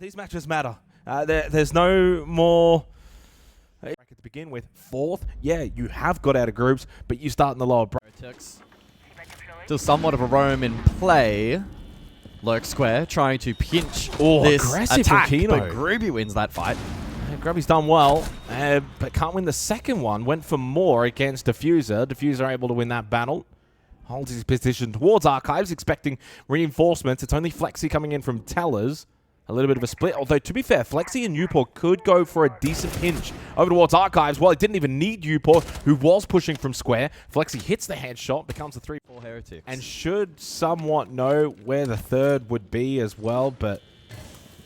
These matches matter. There's no more... To begin with, fourth, yeah, you have got out of groups, but you start in the lower bracket. Heretics. Still somewhat of a roam in play. Lurk Square trying to pinch this aggressive attack, from Kino. but Grubby wins that fight. Grubby's done well, but can't win the second one. Went for more against Diffuser. Diffuser able to win that battle. Holds his position towards Archives, expecting reinforcements. It's only Flexi coming in from Tellers. A little bit of a split, although to be fair, Flexi and Newport could go for a decent pinch over towards Archives. Well, it didn't even need Newport, who was pushing from Square. Flexi hits the headshot, becomes a 3-4 Heretics. and should somewhat know where the third would be as well, but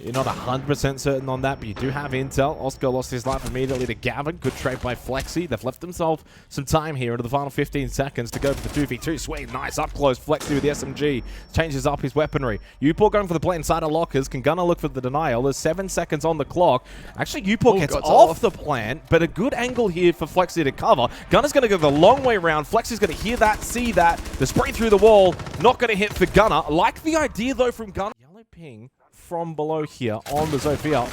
you're not 100% certain on that, but you do have intel. Oscar lost his life immediately to Gavin. Good trade by Flexi. They've left themselves some time here into the final 15 seconds to go for the 2v2. Sweet, nice up close. Flexi with the SMG. Changes up his weaponry. Upor going for the play inside of lockers. Can Gunnar look for the denial? There's 7 seconds on the clock. Actually, Upor gets off the plant, but a good angle here for Flexi to cover. Gunnar's going to go the long way around. Flexi's going to hear that, see that. The spray through the wall. Not going to hit for Gunnar. Like the idea, though, from Gunnar. Yellow ping from below here on the Zofia.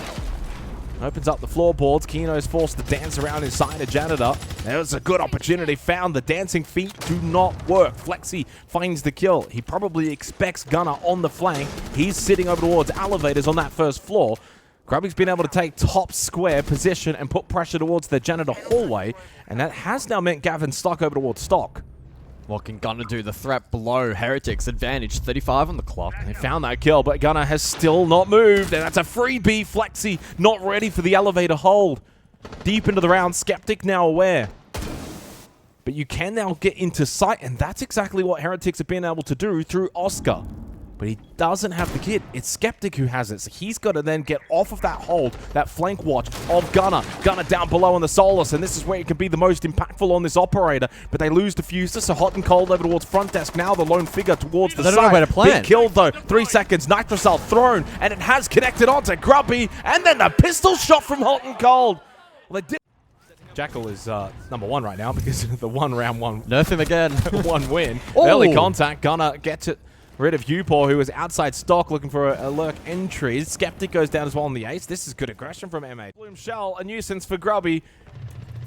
Opens up the floorboards. Kino's forced to dance around inside a janitor. There's a good opportunity found. The dancing feet do not work. Flexi finds the kill. He probably expects Gunnar on the flank. He's sitting over towards elevators on that first floor. Grubby's been able to take top square position and put pressure towards the janitor hallway, and that has now meant Gavin stuck over towards stock. What can Gunnar do? The threat below. Heretics advantage, 35 on the clock. They found that kill, but Gunnar has still not moved, and that's a freebie. Flexi not ready for the elevator hold. Deep into the round, Skeptic now aware. But you can now get into sight, and that's exactly what Heretics have been able to do through Oscar. But he doesn't have the kit. It's Skeptic who has it, so he's got to then get off of that hold, that flank watch of Gunnar. Gunnar down below on the Solus, and this is where he can be the most impactful on this operator. But they lose Diffuser, so Hot and Cold over towards front desk. Now the lone figure towards the side. They don't know where to plan. Big killed though. 3 seconds. Nitrocell thrown, and it has connected onto Grubby, and then the pistol shot from Hot and Cold. Well, they did. Jackal is #1 right now because of the one round one. Nerf him again. One win. Oh. Early contact. Gunnar gets it. Rid of Upor, who was outside stock looking for a lurk entry. Skeptic goes down as well on the ace. This is good aggression from M80. Bloom Shell, a nuisance for Grubby.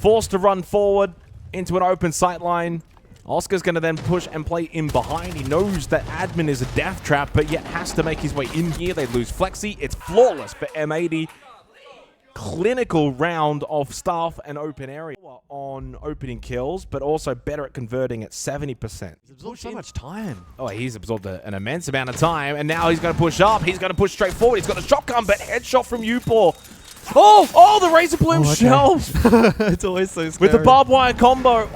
Forced to run forward into an open sight line. Oscar's going to then push and play in behind. He knows that admin is a death trap, but yet has to make his way in here. They lose Flexi. It's flawless for M80. Clinical round of staff and open area on opening kills, but also better at converting at 70%. He's absorbed so much time. Oh, he's absorbed an immense amount of time, and now he's going to push up. He's going to push straight forward. He's got a shotgun, but headshot from Upor. Oh, the Razor Bloom shells. It's always so scary. With the barbed wire combo,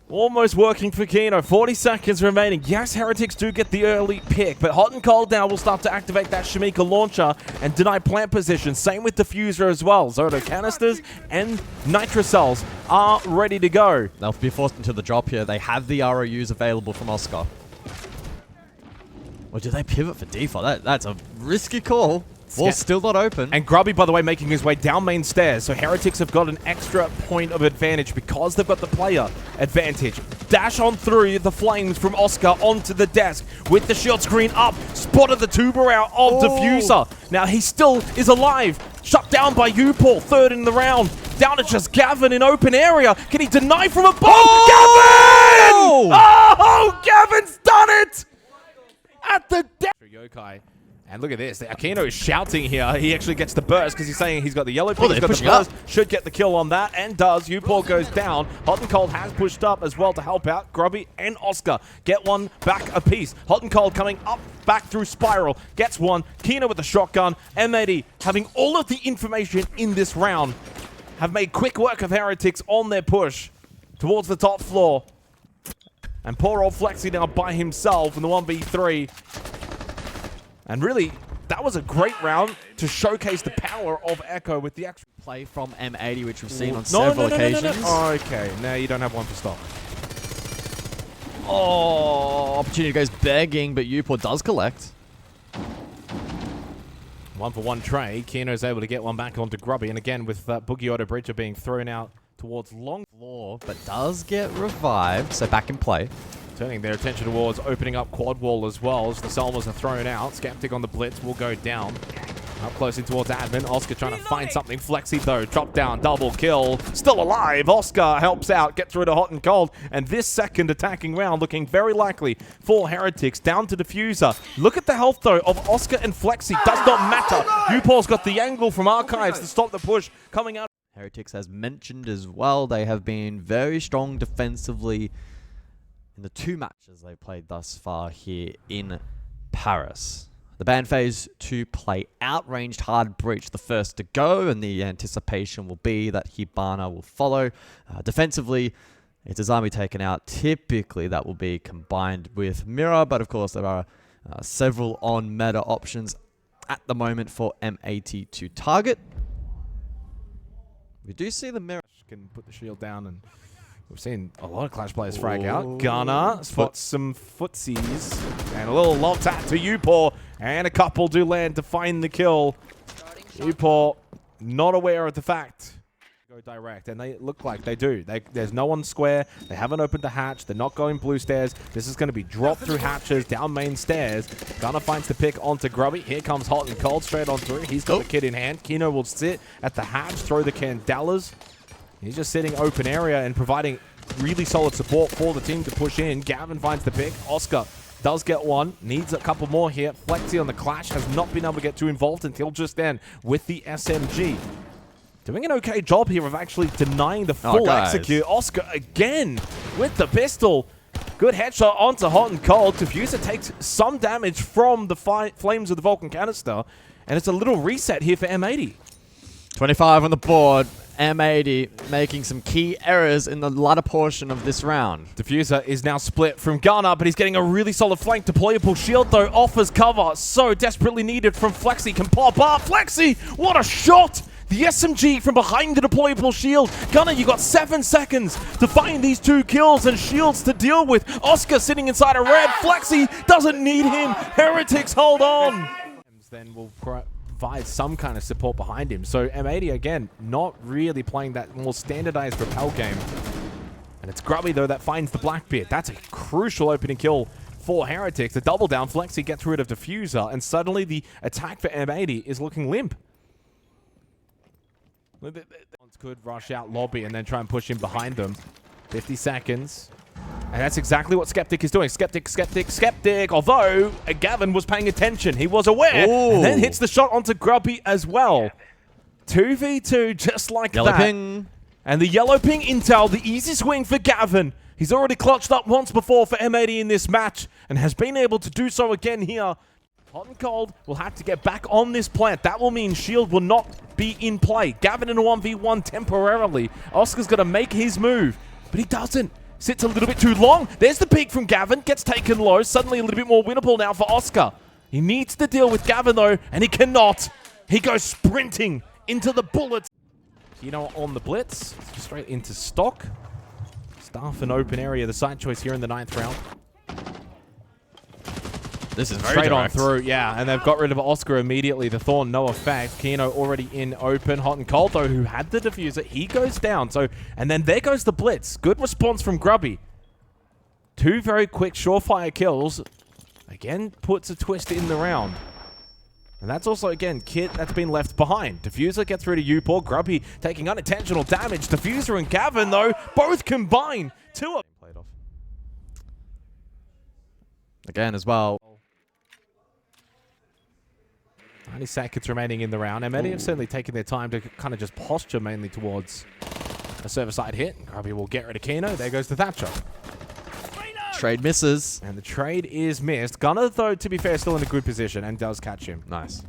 almost working for Kino. 40 seconds remaining. Yes, Heretics do get the early pick, but Hot and Cold now will start to activate that Shamika launcher and deny plant position. Same with Diffuser as well. Zoto canisters and Nitrocells are ready to go. They'll be forced into the drop here. They have the ROUs available from Oscar. Or do they pivot for default? That's a risky call. Wall's still not open. And Grubby, by the way, making his way down main stairs. So Heretics have got an extra point of advantage because they've got the player advantage. Dash on through the flames from Oscar onto the desk with the shield screen up. Spotted the tuber out of Diffuser. Now he still is alive. Shut down by Upor. Third in the round. Down to just Gavin in open area. Can he deny from above? Gavin! Oh, Gavin's done it! At the desk. Yokai. And look at this. Akino is shouting here. He actually gets the burst because he's saying he's got the yellow ping. He's got the burst. Should get the kill on that, and does. Upor goes down. Hot and Cold has pushed up as well to help out. Grubby and Oscar get one back apiece. Hot and Cold coming up back through Spiral. Gets one. Kino with the shotgun. M80 having all of the information in this round. Have made quick work of Heretics on their push towards the top floor. And poor old Flexi now by himself in the 1v3. And really, that was a great round to showcase the power of Echo with the actual play from M80, which we've seen on several occasions. Oh, okay, now you don't have one for stock. Oh, opportunity goes begging, but Upor does collect. 1-for-1 trade. Kino's able to get one back onto Grubby. And again, with Boogie Auto Breacher being thrown out towards long floor, but does get revived, so back in play. Turning their attention towards opening up quad wall as well as the Selmas are thrown out. Skeptic on the blitz will go down. Up close in towards Admin. Oscar trying to find something. Flexi though, drop down, double kill. Still alive. Oscar helps out, gets rid of Hot and Cold. And this second attacking round looking very likely for Heretics. Down to Diffuser. Look at the health though of Oscar and Flexi. Does not matter. Upor's got the angle from Archives to stop the push coming out. Heretics, as mentioned as well, they have been very strong defensively in the 2 matches they've played thus far here in Paris. The ban phase to play outranged hard breach, the first to go, and the anticipation will be that Hibana will follow. Defensively, it's Azami taken out. Typically, that will be combined with Mirror, but of course, there are several on-meta options at the moment for M80 to target. We do see the Mirror can put the shield down, and we've seen a lot of Clash players frag out. Gunner spots some footsies, and a little lob tap to Upor, and a couple do land to find the kill. Upor not aware of the fact. Go direct, and they look like they do. There's no one square. They haven't opened the hatch. They're not going blue stairs. This is going to be dropped through hatches, down main stairs. Gunner finds the pick onto Grubby. Here comes Hot and Cold straight on through. He's got the kid in hand. Kino will sit at the hatch, throw the candelas. He's just sitting open area and providing really solid support for the team to push in. Gavin finds the pick. Oscar does get one. Needs a couple more here. Flexi on the Clash has not been able to get too involved until just then with the SMG. Doing an okay job here of actually denying the full execute. Oscar again with the pistol. Good headshot onto Hot and Cold. Diffuser takes some damage from the flames of the Vulcan canister. And it's a little reset here for M80. 25 on the board. M80 making some key errors in the latter portion of this round. Diffuser is now split from Gunner, but he's getting a really solid flank. Deployable shield, though, offers cover. So desperately needed from Flexi. Can pop up. Flexi, what a shot! The SMG from behind the deployable shield. Gunner, you got 7 seconds to find these 2 kills and shields to deal with. Oscar sitting inside a red. Flexi doesn't need him. Heretics hold on. Then will provide some kind of support behind him. So M80, again, not really playing that more standardized repel game. And it's Grubby, though, that finds the Blackbeard. That's a crucial opening kill for Heretics. The double down, Flexi gets rid of Diffuser, and suddenly the attack for M80 is looking limp. Could rush out lobby and then try and push him behind them. 50 seconds. And that's exactly what Skeptic is doing. Skeptic. Although Gavin was paying attention. He was aware. Ooh. And then hits the shot onto Grubby as well. 2v2 just like yellow that. Ping. And the yellow ping intel, the easy swing for Gavin. He's already clutched up once before for M80 in this match and has been able to do so again here. Hot and Cold will have to get back on this plant. That will mean shield will not be in play. Gavin in a 1v1 temporarily. Oscar's got to make his move, but he doesn't. Sits a little bit too long. There's the peek from Gavin. Gets taken low. Suddenly a little bit more winnable now for Oscar. He needs to deal with Gavin, though, and he cannot. He goes sprinting into the bullets. Kino on the blitz. Straight into stock. Staff an open area. The side choice here in the 9th round. This is very straight direct. on through, yeah, and they've got rid of Oscar immediately. The Thorn, no effect. Kino already in open. Hot and Cold, though, who had the diffuser, he goes down. So, and then there goes the blitz. Good response from Grubby. 2 very quick, surefire kills. Again, puts a twist in the round. And that's also, again, Kit that's been left behind. Diffuser gets rid of Upor. Grubby taking unintentional damage. Diffuser and Gavin, though, both combine. 2 of played off. Again, as well. 90 seconds remaining in the round. M80 have certainly taken their time to kind of just posture mainly towards a server side hit. Grubby will get rid of Kino. There goes the Thatcher. Trade misses. And the trade is missed. Gunner, though, to be fair, still in a good position and does catch him. Nice.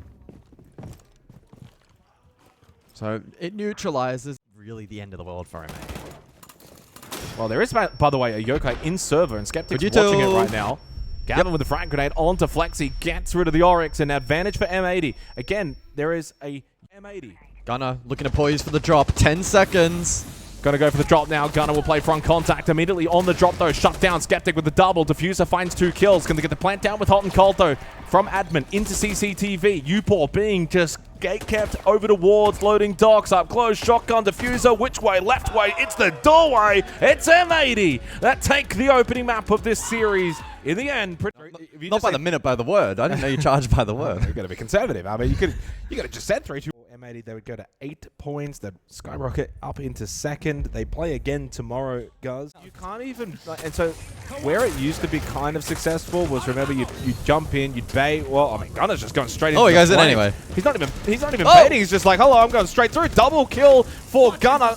So it neutralizes really the end of the world for M80. Well, there is, by the way, a yokai in server, and Skeptic's watching it right now. Gavin with the frag grenade onto Flexi, gets rid of the Oryx, and advantage for M80. Again, there is a M80. Gunner looking to poise for the drop. 10 seconds. Gonna go for the drop now. Gunner will play front contact immediately on the drop, though. Shut down Skeptic with the double. Diffuser finds 2 kills. Gonna get the plant down with Hot and Cold, though. From admin into CCTV. Upor being just gate-kept over towards loading docks. Up close. Shotgun. Diffuser. Which way? Left way. It's the doorway. It's M80 that take the opening map of this series In the end, Not by the minute, by the word. I didn't know you charged by the word. You've got to be conservative. I mean, you could have just said 3-2. M80, they would go to 8 points. They'd skyrocket up into second. They play again tomorrow, guys. You can't even... And so, where it used to be kind of successful was, remember, you'd jump in, you'd bait. Well, I mean, Gunner's just going straight into he goes in flame. anyway. He's not even baiting. He's just like, hello, I'm going straight through. Double kill for Gunner.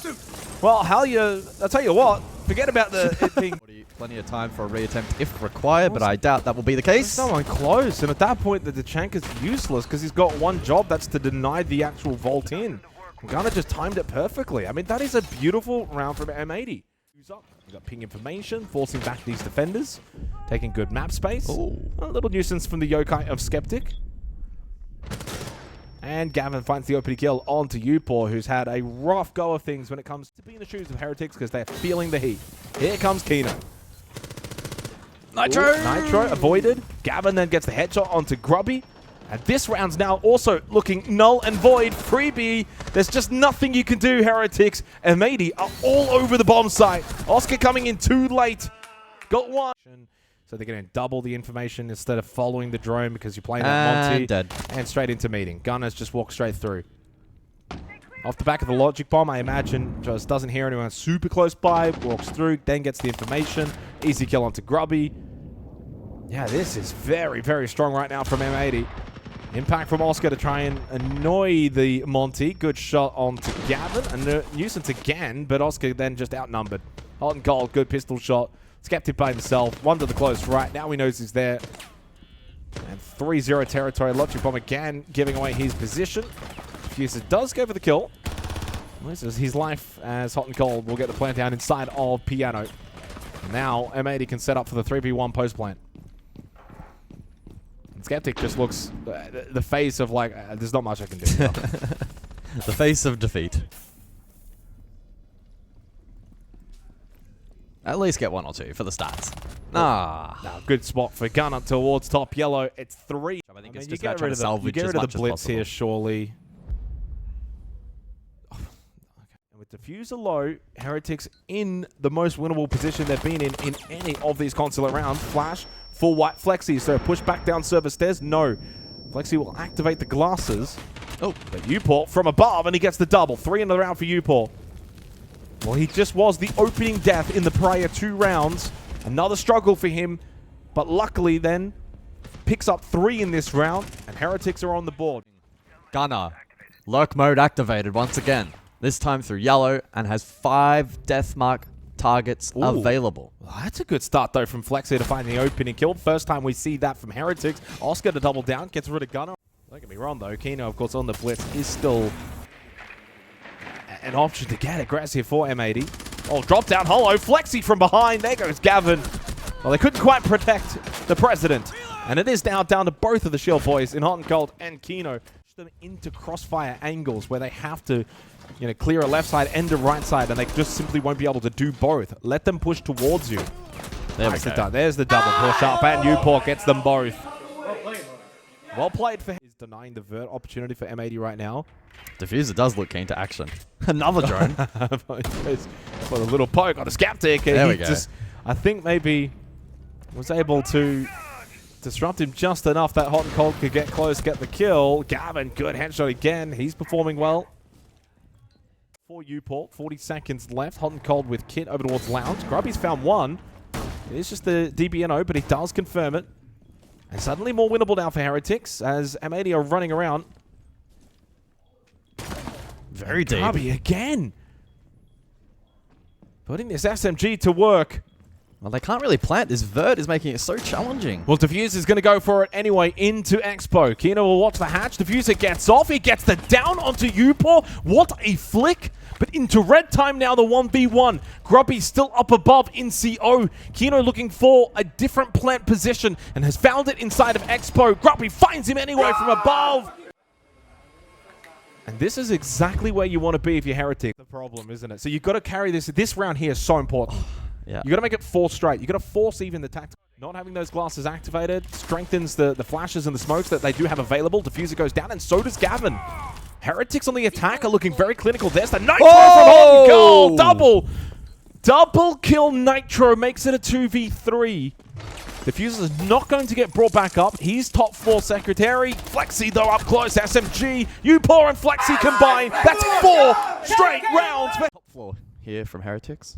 Well, I'll tell you what. Forget about it being... Plenty of time for a reattempt if required, but I doubt that will be the case. There's no one close, and at that point, the Tachanka is useless because he's got one job, that's to deny the actual vault in. Gunner just timed it perfectly. I mean, that is a beautiful round from M80. Who's up? We've got ping information, forcing back these defenders, taking good map space. Ooh. A little nuisance from the yokai of Skeptic. And Gavin finds the opening kill onto Upor, who's had a rough go of things when it comes to being in the shoes of Heretics because they're feeling the heat. Here comes Kino. Nitro! Ooh, Nitro avoided. Gavin then gets the headshot onto Grubby. And this round's now also looking null and void. Freebie, there's just nothing you can do, Heretics. M80 are all over the bomb site. Oscar coming in too late. Got one. So they're going to double the information instead of following the drone because you're playing that Monty. Dead. And straight into meeting. Gunners just walk straight through. Off the back of the logic bomb, I imagine, just doesn't hear anyone super close by, walks through, then gets the information. Easy kill onto Grubby. Yeah, this is very, very strong right now from M80. Impact from Oscar to try and annoy the Monty. Good shot onto Gavin. A nuisance again, but Oscar then just outnumbered. Hot and cold, good pistol shot. Skeptic by himself. One to the close right. Now he knows he's there. And 3-0 territory. Logic bomb again giving away his position. Fuser does go for the kill. This is his life as Hot and Cold will get the plant down inside of Piano. Now M80 can set up for the 3v1 post plant. And Skeptic just looks the face of like, there's not much I can do. The face of defeat. At least get 1 or 2 for the stats. Nah. Good spot for Gunner towards top yellow. It's 3. I think it's just about trying to salvage as much as possible. You get rid of the blitz here, surely. With Diffuser low, Heretics in the most winnable position they've been in any of these consulate rounds. Flash, full white Flexi, so push back down server stairs. No. Flexi will activate the glasses. Oh, but Upor from above, and he gets the double. 3 in the round for Upor. Well, he just was the opening death in the prior 2 rounds. Another struggle for him, but luckily then picks up 3 in this round, and Heretics are on the board. Gunner, lurk mode activated once again. This time through yellow, and has 5 deathmark targets available. Well, that's a good start, though, from Flexi to find the opening kill. First time we see that from Heretics. Oscar to double down, gets rid of Gunner. Don't get me wrong, though. Kino, of course, on the blitz is still an option to get aggressive for M80. Oh, drop down hollow. Flexi from behind. There goes Gavin. Well, they couldn't quite protect the president. And it is now down to both of the Shield boys in Hot and Cold and Kino. Push them into crossfire angles where they have to, you know, clear a left side and a right side, and they just simply won't be able to do both. Let them push towards you. There we go. There's the double push up, and Upor gets them both. Well played for him. He's denying the vert opportunity for M80 right now. Diffuser does look keen to action. Another drone. For a little poke on a Skeptic. There we go. I think maybe was able to disrupt him just enough that Hot and Cold could get close, get the kill. Gavin, good headshot again. He's performing well. For Upor, 40 seconds left. Hot and Cold with Kit over towards Lounge. Grubby's found 1. It's just the DBNO, but he does confirm it. And suddenly more winnable now for Heretics as M80 are running around. Very deep. Grubby again. Putting this SMG to work. Well, they can't really plant. This vert is making it so challenging. Well, Diffuser is going to go for it anyway into Expo. Kino will watch the hatch. Diffuser gets off. He gets the down onto Upor. What a flick. But into red time now, the 1v1. Grubby still up above in CO. Kino looking for a different plant position and has found it inside of Expo. Grubby finds him anyway from above. And this is exactly where you want to be if you're Heretic. The problem, isn't it? So you've got to carry this. This round here is so important. Yeah. You got to make it 4 straight. You got to force even the tactical. Not having those glasses activated strengthens the flashes and the smokes that they do have available. Diffuser goes down, and so does Gavin. Heretics on the attack are looking very clinical. There's the Nitro from Hot and Cold. Double kill Nitro makes it a 2v3. Diffuser's not going to get brought back up. He's top floor secretary. Flexi, though, up close. SMG. Upor and Flexi combined. That's 4 straight rounds. Top floor here from Heretics.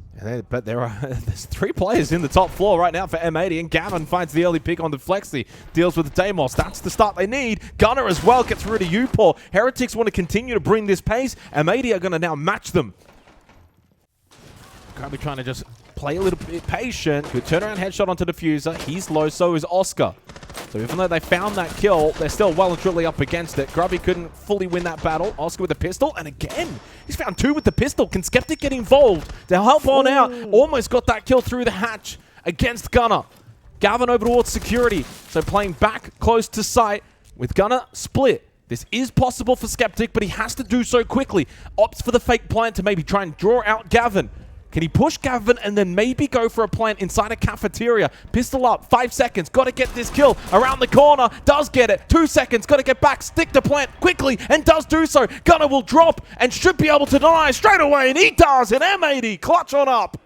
But there's 3 players in the top floor right now for M80, and Gavin finds the early pick on the Flexi. Deals with the Deimos. That's the start they need. Gunner as well gets through to Upor. Heretics want to continue to bring this pace. M80 are going to now match them. Probably trying to just play a little bit patient. Good turnaround headshot onto Diffuser. He's low, so is Oscar. So even though they found that kill, they're still well and truly up against it. Grubby couldn't fully win that battle. Oscar with the pistol, and again, he's found 2 with the pistol. Can Skeptic get involved to help on out? Almost got that kill through the hatch against Gunner. Gavin over towards security. So playing back close to sight with Gunner split. This is possible for Skeptic, but he has to do so quickly. Opts for the fake plant to maybe try and draw out Gavin. Can he push Gavin and then maybe go for a plant inside a cafeteria? Pistol up, 5 seconds, got to get this kill. Around the corner, does get it. 2 seconds, got to get back, stick to plant quickly, and does do so. Gunner will drop and should be able to deny straight away, and he does, and M80 clutch on up.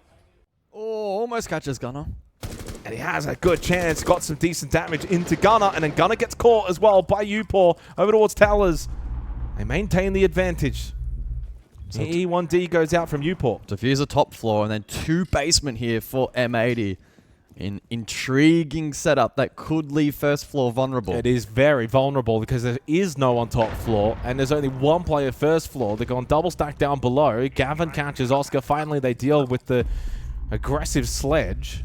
Oh, almost catches Gunner. And he has a good chance, got some decent damage into Gunner, and then Gunner gets caught as well by Upor over towards Towers. They maintain the advantage. E1D goes out from Upor. Diffuser top floor, and then 2 basement here for M80. An intriguing setup that could leave first floor vulnerable. It is very vulnerable because there is no on top floor, and there's only 1 player first floor. They're going double stack down below. Gavin catches Oscar. Finally, they deal with the aggressive sledge.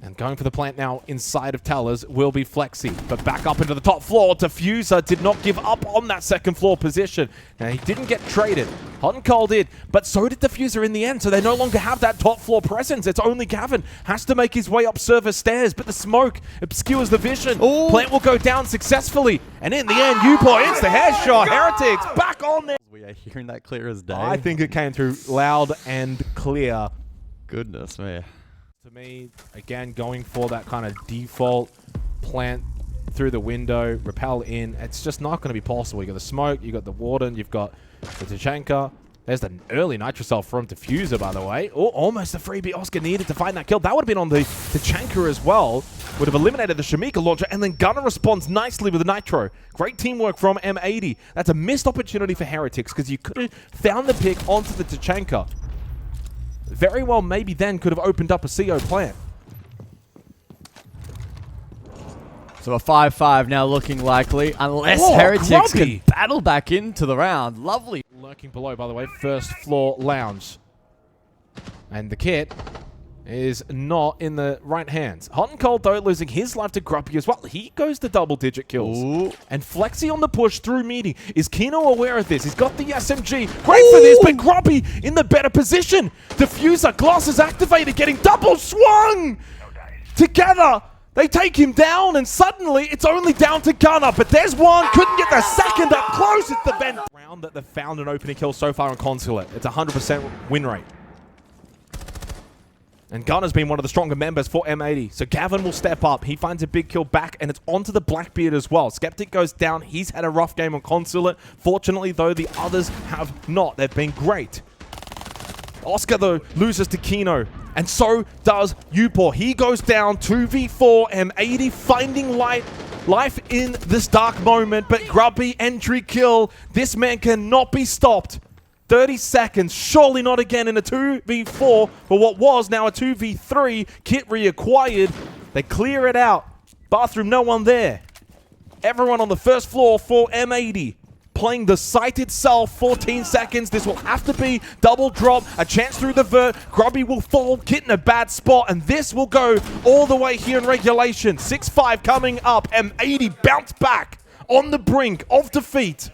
And going for the plant now inside of Tellers will be Flexi. But back up into the top floor. Diffuser did not give up on that second floor position. Now, he didn't get traded. Hot and Cold did, but so did Diffuser in the end. So they no longer have that top floor presence. It's only Gavin. Has to make his way up server stairs, but the smoke obscures the vision. Ooh. Plant will go down successfully. And in the end, Upor hits the headshot. Heretics back on there. We are hearing that clear as day. I think it came through loud and clear. Goodness me. To me, again, going for that kind of default plant through the window, rappel in, it's just not going to be possible. You got the smoke, you got the Warden, you've got the Tachanka. There's the early Nitrocell from Diffuser, by the way. Oh, almost the freebie Oscar needed to find that kill. That would have been on the Tachanka as well. Would have eliminated the Shamika launcher, and then Gunner responds nicely with the Nitro. Great teamwork from M80. That's a missed opportunity for Heretics because you could have found the pick onto the Tachanka. Very well, maybe then could have opened up a CO plant. So a 5-5 now looking likely, unless Heretics can battle back into the round. Lovely. Lurking below, by the way, first floor lounge. And the kit is not in the right hands. Hot and Cold, though, losing his life to Grumpy as well. He goes to double-digit kills. Ooh. And Flexi on the push through meeting. Is Kino aware of this? He's got the SMG. Great for this, but Grumpy in the better position. Diffuser, glasses activated, getting double swung! Together, they take him down, and suddenly it's only down to Gunner. But there's one, couldn't get the second up close. It's the vent. Round that they've found an opening kill so far on Consulate. It's 100% win rate. And Gunner's been one of the stronger members for M80. So Gavin will step up. He finds a big kill back, and it's onto the Blackbeard as well. Skeptic goes down. He's had a rough game on Consulate. Fortunately, though, the others have not. They've been great. Oscar, though, loses to Kino. And so does Upor. He goes down 2v4. M80 finding life in this dark moment. But Grubby entry kill. This man cannot be stopped. 30 seconds, surely not again in a 2v4 for what was now a 2v3. Kit reacquired. They clear it out. Bathroom, no one there. Everyone on the first floor for M80. Playing the site itself, 14 seconds. This will have to be double drop, a chance through the vert. Grubby will fall, Kit in a bad spot, and this will go all the way here in regulation. 6-5 coming up. M80 bounce back on the brink of defeat.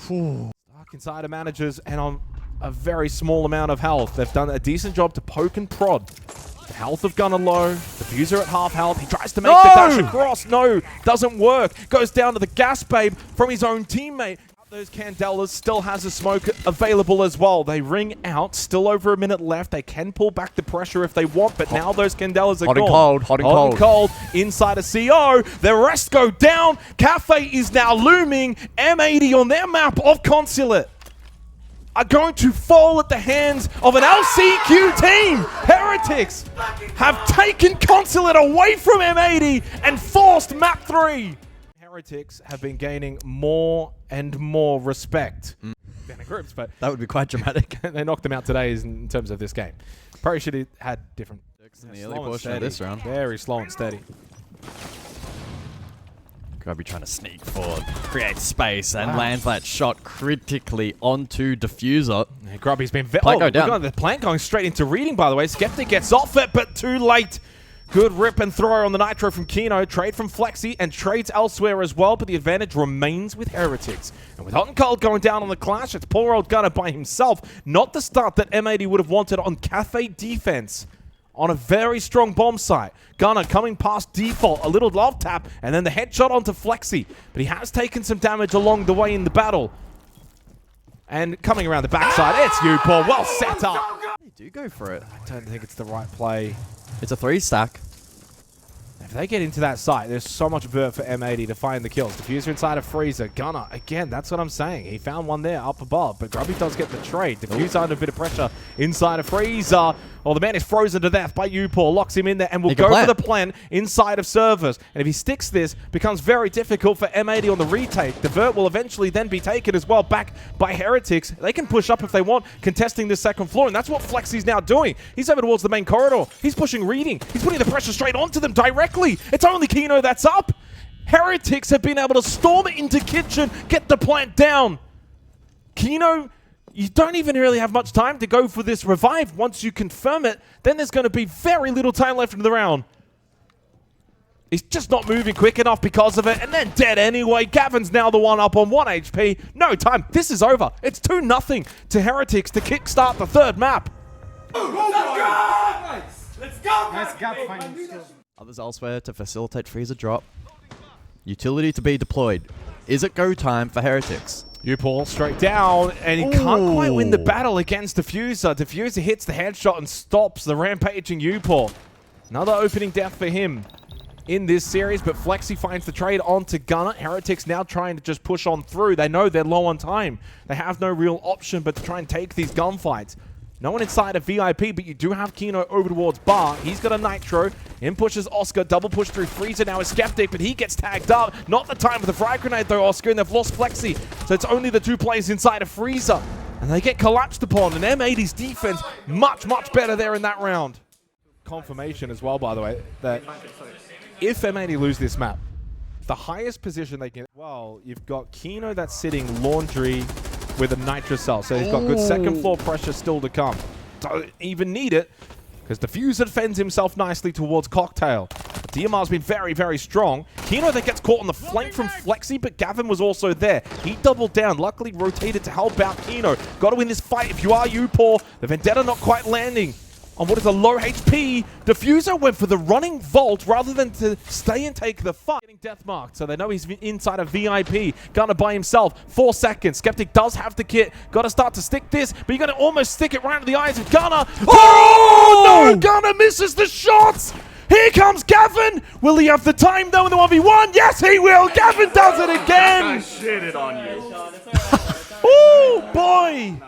Dark Insider managers and on a very small amount of health. They've done a decent job to poke and prod. The health of Gunner low. Diffuser at half health. He tries to make the dash across. No, doesn't work. Goes down to the gas babe from his own teammate. Those Candelas still has a smoke available as well. They ring out. Still over a minute left. They can pull back the pressure if they want, but now those Candelas are gone. Hot and cold. Inside a CO. The rest go down. Cafe is now looming. M80 on their map of Consulate. are going to fall at the hands of an LCQ team. Heretics have taken Consulate away from M80 and forced map 3. Heretics have been gaining more and more respect. In groups, but that would be quite dramatic. They knocked them out today in terms of this game. Probably should have had different. In the early portion of this round. Very slow and steady. Grubby trying to sneak forward, create space, and lands that shot critically onto Diffuser. Yeah, Grubby's been go down. The plant going straight into reading, by the way. Skeptic gets off it, but too late. Good rip and throw on the Nitro from Kino. Trade from Flexi and trades elsewhere as well, but the advantage remains with Heretics. And with Hot and Cold going down on the clash, it's poor old Gunner by himself. Not the start that M80 would have wanted on Cafe defense. On a very strong bomb site. Gunner coming past default, a little love tap, and then the headshot onto Flexi. But he has taken some damage along the way in the battle. And coming around the backside, it's you, Paul. Well set up. They do go for it. I don't think it's the right play. It's a 3-stack. If they get into that site, there's so much vert for M80 to find the kills. Diffuser inside of Freezer. Gunner, again, that's what I'm saying. He found one there up above, but Grubby does get the trade. Diffuser under a bit of pressure inside of Freezer. Well, the man is frozen to death by Upor. Locks him in there and will go for the plant inside of Servers. And if he sticks this, becomes very difficult for M80 on the retake. The vert will eventually then be taken as well back by Heretics. They can push up if they want, contesting this second floor. And that's what Flexi's now doing. He's over towards the main corridor. He's pushing reading. He's putting the pressure straight onto them directly. It's only Kino that's up. Heretics have been able to storm into kitchen, get the plant down. Kino, you don't even really have much time to go for this revive. Once you confirm it, then there's going to be very little time left in the round. He's just not moving quick enough because of it, and then dead anyway. Gavin's now the one up on 1 HP. No time. This is over. It's 2-0 to Heretics to kickstart the third map. Let's go! Nice gap finding. Others elsewhere to facilitate Freezer drop. Utility to be deployed. Is it go time for Heretics? Upor straight down, and he can't quite win the battle against Diffuser. Diffuser hits the headshot and stops the rampaging Upor. Another opening death for him in this series, but Flexi finds the trade onto Gunner. Heretics now trying to just push on through. They know they're low on time. They have no real option but to try and take these gunfights. No one inside of VIP, but you do have Kino over towards Bar. He's got a Nitro. In pushes Oscar. Double push through Freezer. Now is Skeptic, but he gets tagged up. Not the time for the frag grenade, though, Oscar, and they've lost Flexi. So it's only the two players inside of Freezer. And they get collapsed upon. And M80's defense, much, much better there in that round. Confirmation as well, by the way, that if M80 lose this map, the highest position they can... Well, you've got Kino that's sitting laundry with a Nitro cell. So he's got good second floor pressure still to come. Don't even need it, because Diffuser defends himself nicely towards Cocktail. DMR's been very, very strong. Kino that gets caught on the flank from Flexi, but Gavin was also there. He doubled down, luckily rotated to help out Kino. Got to win this fight if you are Upor. The Vendetta not quite landing on what is a low HP. Diffuser went for the running vault rather than to stay and take the fight. Getting death marked, so they know he's inside of VIP. Gunner by himself, 4 seconds. Skeptic does have the kit. Got to start to stick this, but you're going to almost stick it right into the eyes of Gunner. Oh, no! Gunner misses the shots! Here comes Gavin! Will he have the time though in the 1v1? Yes, he will! Gavin does it again! I shitted on you. Oh, boy!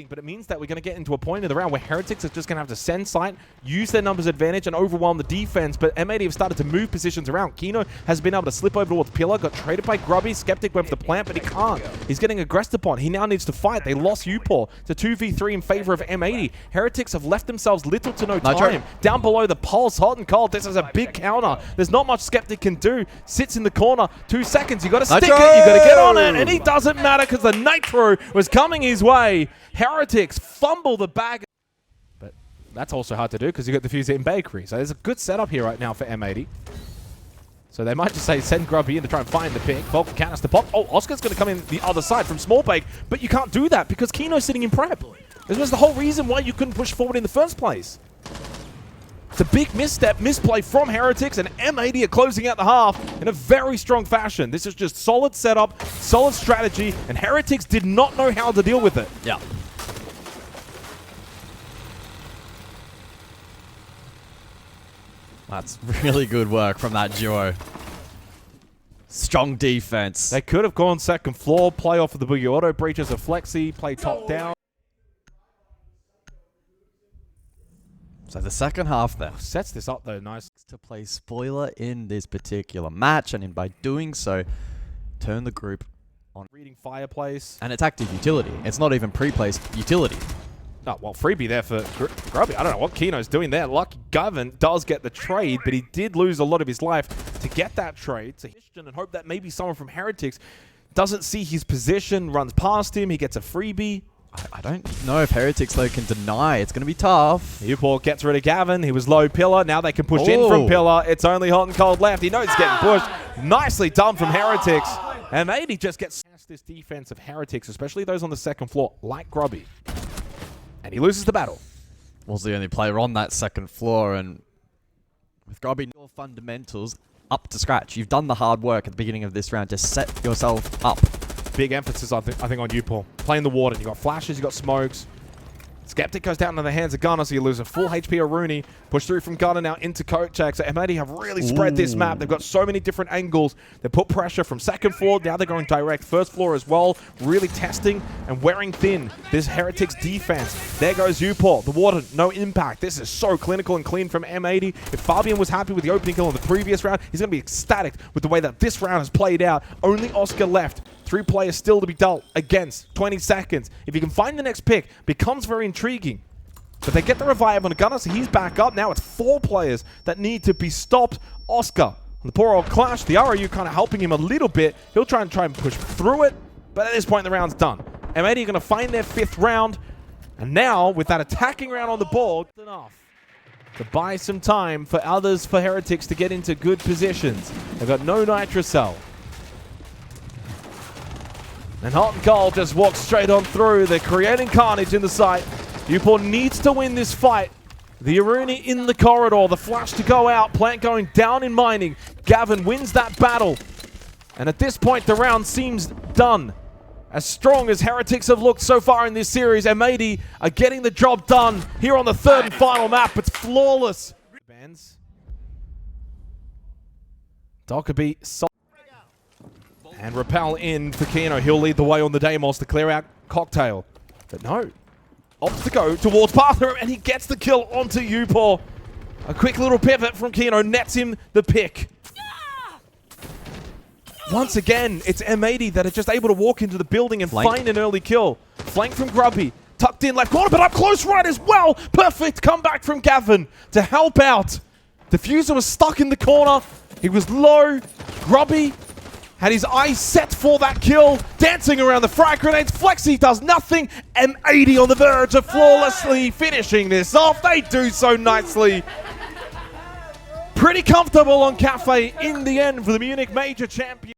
But it means that we're going to get into a point in the round where Heretics are just going to have to send sight, use their numbers advantage, and overwhelm the defense. But M80 have started to move positions around. Kino has been able to slip over towards Pillar, got traded by Grubby. Skeptic went for the plant, but he can't. He's getting aggressed upon. He now needs to fight. They lost Upor to 2v3 in favor of M80. Heretics have left themselves little to no time. Down below the pulse, Hot and Cold. This is a big counter. There's not much Skeptic can do. Sits in the corner. 2 seconds. You got to stick it. You got to get on it. And he doesn't matter because the Nitro was coming his way. Heretics fumble the bag. But that's also hard to do because you got the Diffuser in Bakery. So there's a good setup here right now for M80. So they might just say send Grubby in to try and find the pick. Vulcan canister pop. Oh, Oscar's going to come in the other side from Small Bake. But you can't do that because Kino's sitting in prep. This was the whole reason why you couldn't push forward in the first place. It's a big misstep, misplay from Heretics, and M80 are closing out the half in a very strong fashion. This is just solid setup, solid strategy, and Heretics did not know how to deal with it. Yeah. That's really good work from that duo. Strong defense. They could have gone second floor, play off of the Boogie Auto breaches of Flexi, play top down. So the second half then Sets this up though, nice. to play spoiler in this particular match, and by doing so, turn the group on. Reading fireplace. And it's active utility. It's not even pre-placed utility. Oh, well, freebie there for Grubby. I don't know what Keno's doing there. Lucky Gavin does get the trade, but he did lose a lot of his life to get that trade. So and hope that maybe someone from Heretics doesn't see his position, runs past him, he gets a freebie. I don't know if Heretics, though, can deny. It's going to be tough. Newport gets rid of Gavin. He was low pillar. Now they can push in from pillar. It's only hot and cold left. He knows he's getting pushed. Nicely done from Heretics. M80 just gets past this defense of Heretics, especially those on the second floor, like Grubby. And he loses the battle. Was the only player on that second floor, and with Grubby, your fundamentals up to scratch. You've done the hard work at the beginning of this round to set yourself up. Big emphasis, I think, on you, Paul. Playing the water. You got flashes, you got smokes. Skeptic goes down into the hands of Gunner, so you lose a full HP of Rooney. Push through from Gunner now into Kochak. So M80 have really spread this map. They've got so many different angles. They put pressure from second floor. Now they're going direct. First floor as well. Really testing and wearing thin this Heretics defense. There goes Upor. The water, no impact. This is so clinical and clean from M80. If Fabian was happy with the opening kill in the previous round, he's going to be ecstatic with the way that this round has played out. Only Oscar left. 3 players still to be dealt against. 20 seconds. If you can find the next pick, becomes very intriguing. But they get the revive on Gunner, so he's back up. Now it's 4 players that need to be stopped. Oscar on the poor old Clash. The ROU kind of helping him a little bit. He'll try and push through it. But at this point, the round's done. M80 are going to find their 5th round. And now, with that attacking round on the board, enough to buy some time for others, for Heretics to get into good positions. They've got no Nitrocell. And Hot and Cold just walks straight on through. They're creating carnage in the site. Upor needs to win this fight. The Aruni in the corridor. The flash to go out. Plant going down in mining. Gavin wins that battle. And at this point, the round seems done. As strong as Heretics have looked so far in this series, M80 are getting the job done here on the 3rd and final map. It's flawless. Bands. Dockerby. And Repel in for Keno. He'll lead the way on the Deimos to clear out Cocktail. But no. Opts to go towards Parther, and he gets the kill onto Upor. A quick little pivot from Keno nets him the pick. Once again, it's M80 that are just able to walk into the building and find an early kill. Flank from Grubby. Tucked in left corner, but up close right as well. Perfect comeback from Gavin to help out. Diffuser was stuck in the corner. He was low. Grubby had his eyes set for that kill. Dancing around the frag grenades. Flexi does nothing. M80 on the verge of flawlessly finishing this off. They do so nicely. Pretty comfortable on Cafe in the end for the Munich Major Champion.